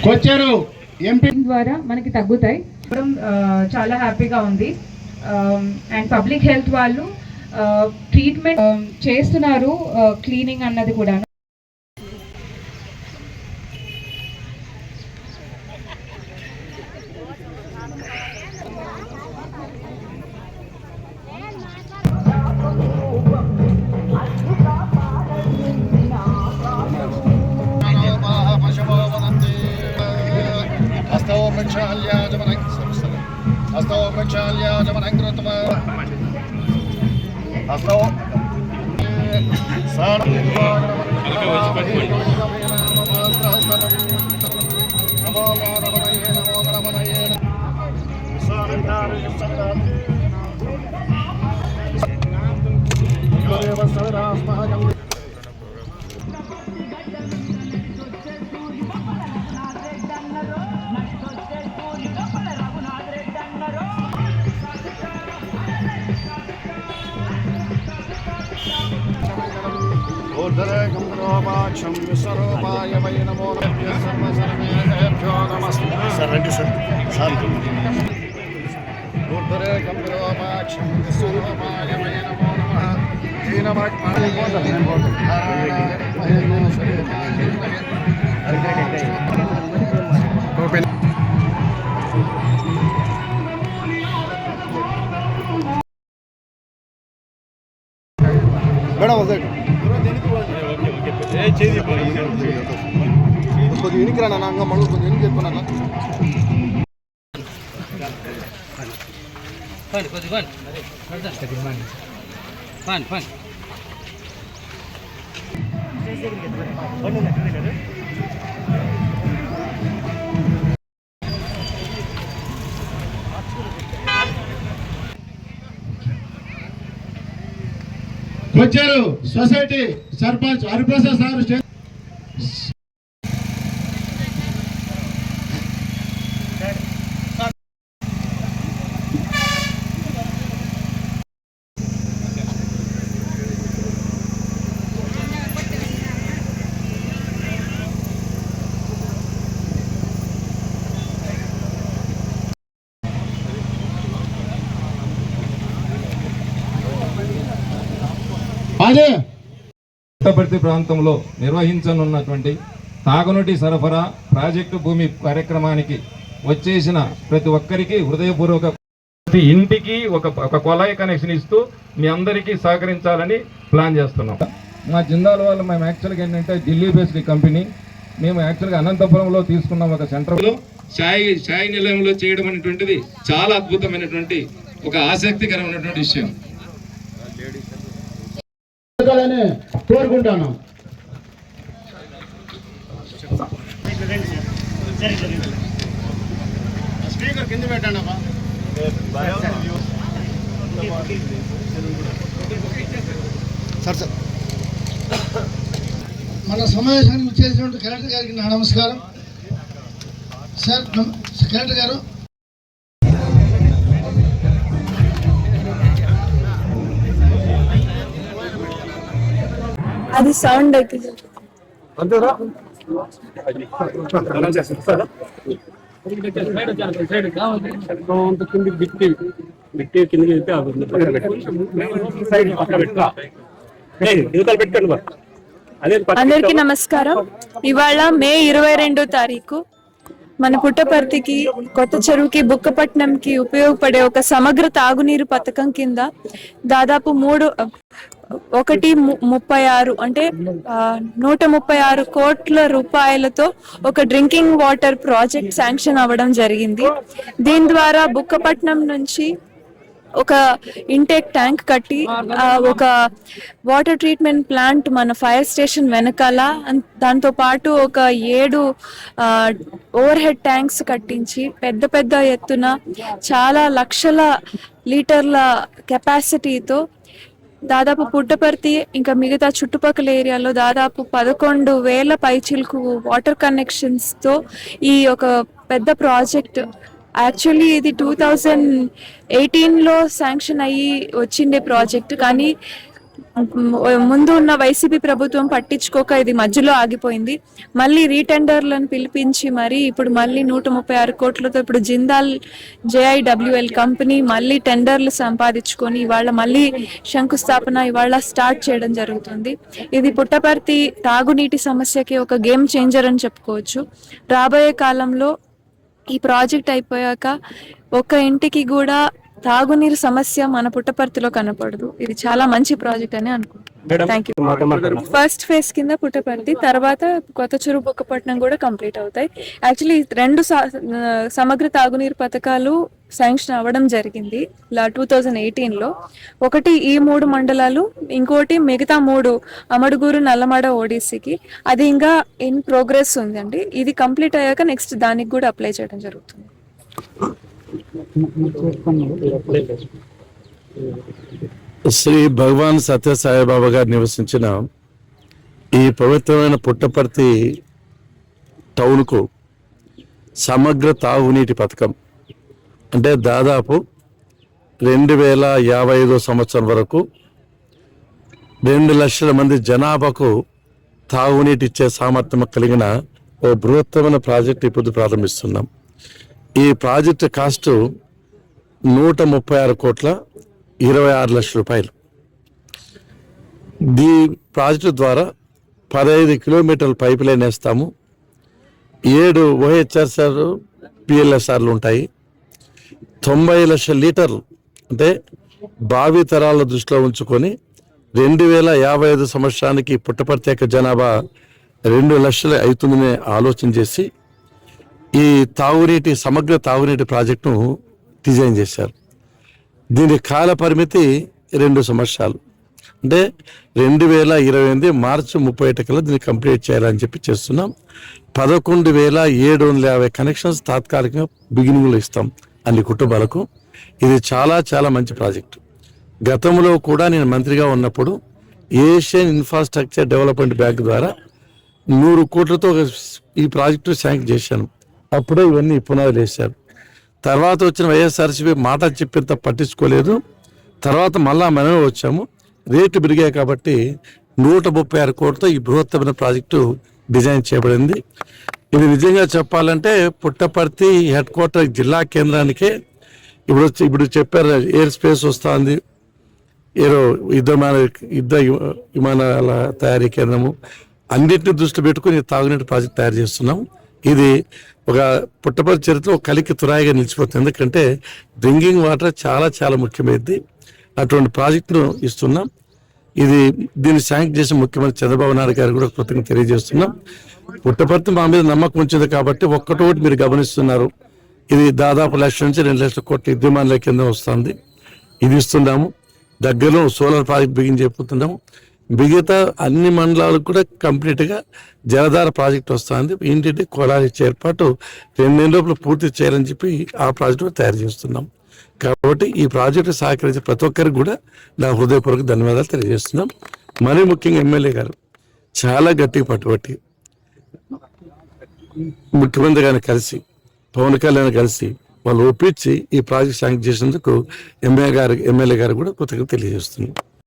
కొచ్చారు MP ద్వారా మనకి తగ్గుతాయి. చాలా హ్యాపీగా ఉంది. అండ్ పబ్లిక్ హెల్త్ వాళ్ళు ట్రీట్మెంట్ చేస్తున్నారు, క్లీనింగ్ అన్నది కూడా. కొంచెం ఎనికి రానా అంగ మళ్ళీ కొంచెం ఎనికి చెప్పుకున్నా వచ్చారు సొసైటీ సర్పంచ్ హరిప్రసాద్ సార్. అదే పుట్టపర్తి ప్రాంతంలో నిర్వహించనున్నటువంటి తాగునీటి సరఫరా ప్రాజెక్టు భూమి కార్యక్రమానికి వచ్చేసిన ప్రతి ఒక్కరికి హృదయపూర్వక ప్రతి ఇంటికి ఒక కొలాయి కనెక్షన్ ఇస్తూ మీ అందరికీ సహకరించాలని ప్లాన్ చేస్తున్నాం. మా జిందాల్ వాళ్ళు మేము యాక్చువల్గా ఏంటంటే ఢిల్లీ బేస్డ్ కంపెనీ. మేము యాక్చువల్గా అనంతపురంలో తీసుకున్నాం ఒక సెంటర్లో ఛాయ్ నిలయంలో చేయడం అనేటువంటిది చాలా అద్భుతమైనటువంటి ఒక ఆసక్తికరమైనటువంటి విషయం కోరుకుంటాను. స్పీకర్ కింద పెట్టండి అమ్మా. సార్ సార్ మన సమావేశానికి చేసినటువంటి కలెక్టర్ గారికి నా నమస్కారం. సార్ కలెక్టర్ గారు, అది సౌండ్ అవుతుంది. అందరికీ నమస్కారం. ఇవాళ మే 22వ తారీఖు మన పుట్టపర్తికి, కొత్త చెరువుకి, బుక్కపట్నంకి ఉపయోగపడే ఒక సమగ్ర తాగునీరు పథకం కింద దాదాపు 136 అంటే 136 కోట్ల రూపాయలతో ఒక డ్రింకింగ్ వాటర్ ప్రాజెక్ట్ శాంక్షన్ అవ్వడం జరిగింది. దీని ద్వారా బుక్కపట్నం నుంచి ఒక ఇంటేక్ ట్యాంక్ కట్టి ఒక వాటర్ ట్రీట్మెంట్ ప్లాంట్ మన ఫైర్ స్టేషన్ వెనకాల, దాంతో పాటు ఒక 7 ఓవర్ హెడ్ ట్యాంక్స్ కట్టించి పెద్ద ఎత్తున చాలా లక్షల లీటర్ల కెపాసిటీతో దాదాపు పుట్టపర్తి ఇంకా మిగతా చుట్టుపక్కల ఏరియాలో దాదాపు 11,000 పైచిలకు వాటర్ కనెక్షన్స్తో ఈ ఒక పెద్ద ప్రాజెక్ట్. యాక్చువల్లీ ఇది 2018లో శాంక్షన్ అయ్యి వచ్చిండే ప్రాజెక్ట్, కానీ ముందు ఉన్న వైసీపీ ప్రభుత్వం పట్టించుకోక ఇది మధ్యలో ఆగిపోయింది. మళ్ళీ రీటెండర్లను పిలిపించి మరి ఇప్పుడు మళ్ళీ 136 కోట్లతో ఇప్పుడు జిందాల్ JIWL కంపెనీ మళ్ళీ టెండర్లు సంపాదించుకొని ఇవాళ మళ్ళీ శంకుస్థాపన ఇవాళ స్టార్ట్ చేయడం జరుగుతుంది. ఇది పుట్టపర్తి తాగునీటి సమస్యకి ఒక గేమ్ చేంజర్ అని చెప్పుకోవచ్చు. రాబోయే కాలంలో ఈ ప్రాజెక్ట్ అయిపోయాక ఒక్క ఇంటికి కూడా తాగునీరు సమస్య మన పుట్టపర్తిలో కనపడదు. ఇది చాలా మంచి ప్రాజెక్ట్ అని అనుకుంటున్నాను. Thank you. ఫస్ట్ ఫేజ్ కింద పుట్టపర్తి, తర్వాత కొత్త చెరువు బుక్కపట్నం కూడా కంప్లీట్ అవుతాయి. యాక్చువల్లీ 2 సమగ్ర తాగునీరు పథకాలు శాంక్షన్ అవ్వడం జరిగింది 2018లో. ఒకటి ఈ 3 మండలాలు, ఇంకోటి మిగతా 3 అమడుగూరు, నల్లమడ, ఓడిసికి. అది ఇంకా ఇన్ ప్రోగ్రెస్ ఉందండి. ఇది కంప్లీట్ అయ్యాక నెక్స్ట్ దానికి కూడా అప్లై చేయడం జరుగుతుంది. శ్రీ భగవాన్ సత్యసాయిబాబా గారు నివసించిన ఈ పవిత్రమైన పుట్టపర్తి టౌన్కు సమగ్ర తాగునీటి పథకం అంటే దాదాపు 2055 సంవత్సరం వరకు 2 లక్షల మంది జనాభాకు తాగునీటి ఇచ్చే సామర్థ్యం కలిగిన ఓ బృహత్తమైన ప్రాజెక్ట్ ఇప్పుడు ప్రారంభిస్తున్నాం. ఈ ప్రాజెక్టు కాస్ట్ 136 కోట్ల 26 లక్షల రూపాయలు. ఈ ప్రాజెక్టు ద్వారా 15 కిలోమీటర్ల పైప్ లైన్ వేస్తాము. 7 OHSR PLSRలు ఉంటాయి. 90 లక్షల లీటర్లు అంటే భావి తరాల దృష్టిలో ఉంచుకొని 2055 సంవత్సరానికి పుట్టపర్తి యొక్క జనాభా 2 లక్షలు అవుతుందనే ఆలోచన చేసి ఈ సమగ్ర తాగునీటి ప్రాజెక్టును డిజైన్ చేశారు. దీని కాల పరిమితి 2 సంవత్సరాలు అంటే 2028 మార్చి 31 కల్లా దీన్ని కంప్లీట్ చేయాలని చెప్పి చేస్తున్నాం. 11,750 కనెక్షన్స్ తాత్కాలికంగా బిగినింగ్లో ఇస్తాం అన్ని కుటుంబాలకు. ఇది చాలా చాలా మంచి ప్రాజెక్టు. గతంలో కూడా నేను మంత్రిగా ఉన్నప్పుడు ఏషియన్ ఇన్ఫ్రాస్ట్రక్చర్ డెవలప్మెంట్ బ్యాంక్ ద్వారా 100 కోట్లతో ఈ ప్రాజెక్టు శాంక్షన్ చేశాను. అప్పుడే ఇవన్నీ పునాదులు వేశారు. తర్వాత వచ్చిన వైఎస్ఆర్సీపీ మాట చెప్పేంత పట్టించుకోలేదు. తర్వాత మళ్ళా మనమే వచ్చాము. రేట్లు పెరిగాయి కాబట్టి 136 కోట్లతో ఈ బృహత్తమైన ప్రాజెక్టు డిజైన్ చేయబడింది. ఇది నిజంగా చెప్పాలంటే పుట్టపర్తి హెడ్ క్వార్టర్ జిల్లా కేంద్రానికే ఇప్పుడు చెప్పారు ఎయిర్ స్పేస్ వస్తుంది, యుద్ధ విమానాల తయారీ కేంద్రము, అన్నింటిని దృష్టి పెట్టుకుని తాగునీటి ప్రాజెక్ట్ తయారు చేస్తున్నాం. ఇది ఒక పుట్టపర్తి చరిత్రలో ఒక కలికి తురాయిగా నిలిచిపోతుంది. ఎందుకంటే డ్రింకింగ్ వాటర్ చాలా చాలా ముఖ్యమైనది. అటువంటి ప్రాజెక్టును ఇస్తున్నాం. దీన్ని శాంక్షన్ చేసిన ముఖ్యమంత్రి చంద్రబాబు నాయుడు గారు కూడా కృతజ్ఞత తెలియజేస్తున్నాం. పుట్టపర్తి మా మీద నమ్మకం ఉంచింది కాబట్టి ఒక్కటోటి మీరు గమనిస్తున్నారు. ఇది దాదాపు 1 లక్షల నుంచి 2 లక్షల కోట్ల విద్యమానుల కింద వస్తుంది. ఇది ఇస్తున్నాము. దగ్గరలో సోలార్ ప్రాజెక్ట్ బిగిన్ చెప్పుతున్నాము. మిగతా అన్ని మండలాలకు కూడా కంప్లీట్గా జలధార ప్రాజెక్ట్ వస్తుంది. ఏంటంటే కొలాలు ఇచ్చే ఏర్పాటు 2 నెలల లోపల పూర్తి చేయాలని చెప్పి ఆ ప్రాజెక్టు తయారు చేస్తున్నాం. కాబట్టి ఈ ప్రాజెక్టు సహకరించే ప్రతి ఒక్కరికి కూడా నా హృదయపూర్వక ధన్యవాదాలు తెలియజేస్తున్నాం. మరీ ముఖ్యంగా ఎమ్మెల్యే గారు చాలా గట్టిగా పట్టుబట్టి ముఖ్యమంత్రి గారిని కలిసి పవన్ కళ్యాణ్ కలిసి వాళ్ళు ఒప్పించి ఈ ప్రాజెక్ట్ శాంక్షన్ చేసినందుకు ఎమ్మెల్యే గారు కూడా కృతజ్ఞత తెలియజేస్తున్నాం.